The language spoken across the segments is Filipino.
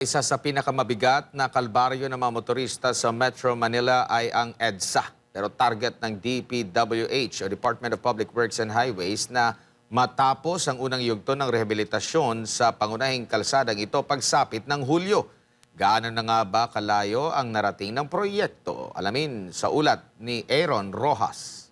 Isa sa pinakamabigat na kalbaryo ng mga motorista sa Metro Manila ay ang EDSA. Pero target ng DPWH o Department of Public Works and Highways na matapos ang unang yugto ng rehabilitasyon sa pangunahing kalsadang ito pagsapit ng Hulyo. Gaano na nga ba kalayo ang narating ng proyekto? Alamin sa ulat ni Aaron Rojas.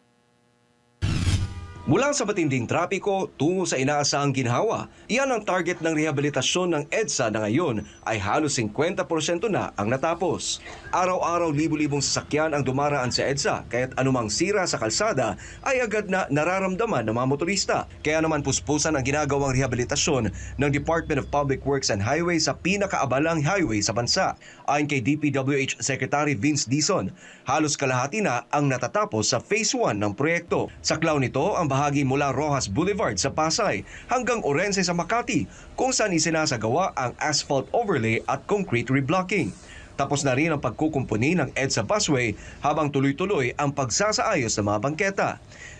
Mula sa matinding trapiko tungo sa inaasahang ginhawa, iyan ang target ng rehabilitasyon ng EDSA na ngayon ay halos 50% na ang natapos. Araw-araw libu-libong sasakyan ang dumaraan sa EDSA, kaya't anumang sira sa kalsada ay agad na nararamdaman ng mga motorista. Kaya naman puspusan ang ginagawang rehabilitasyon ng Department of Public Works and Highways sa pinakaabalang highway sa bansa. Ayon kay DPWH Secretary Vince Dizon, halos kalahati na ang natatapos sa Phase 1 ng proyekto. Saklaw nito ang bahagi mula Rojas Boulevard sa Pasay hanggang Orense sa Makati, kung saan isinasagawa ang asphalt overlay at concrete reblocking. Tapos na rin ang pagkukumpuni ng EDSA busway habang tuloy-tuloy ang pagsasaayos ng mga bangketa.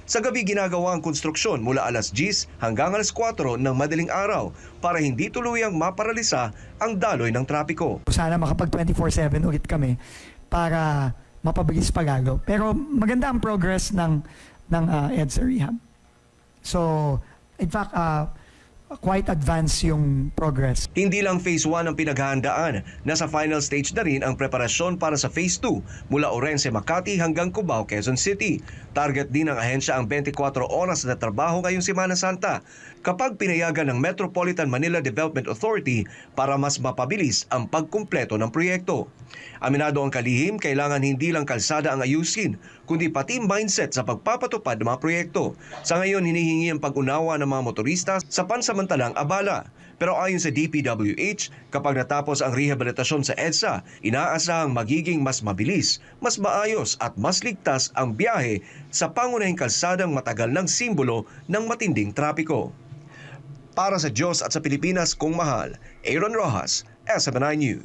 Sa gabi ginagawa ang konstruksyon mula alas 10 hanggang alas 4 ng madaling araw para hindi tuluyang maparalisa ang daloy ng trapiko. Sana makapag 24/7 ulit kami para mapabilis pa lalo. Pero maganda ang progress ng EDSA Rehab. So, in fact, quite advanced yung progress. Hindi lang Phase 1 ang pinaghahandaan, nasa final stage na rin ang preparasyon para sa Phase 2 mula Orense, Makati hanggang Cubao, Quezon City. Target din ng ahensya ang 24 oras na trabaho ngayong Semana Santa kapag pinayagan ng Metropolitan Manila Development Authority para mas mapabilis ang pagkumpleto ng proyekto. Aminado ang kalihim, kailangan hindi lang kalsada ang ayusin, kundi pati mindset sa pagpapatupad ng mga proyekto. Sa ngayon, hinihingi ang pag-unawa ng mga motorista sa pansamantalang abala. Pero ayon sa DPWH, kapag natapos ang rehabilitasyon sa EDSA, inaasahang magiging mas mabilis, mas maayos at mas ligtas ang biyahe sa pangunahing kalsadang matagal ng simbolo ng matinding trapiko. Para sa Diyos at sa Pilipinas kong mahal, Aaron Rojas, SMNI News.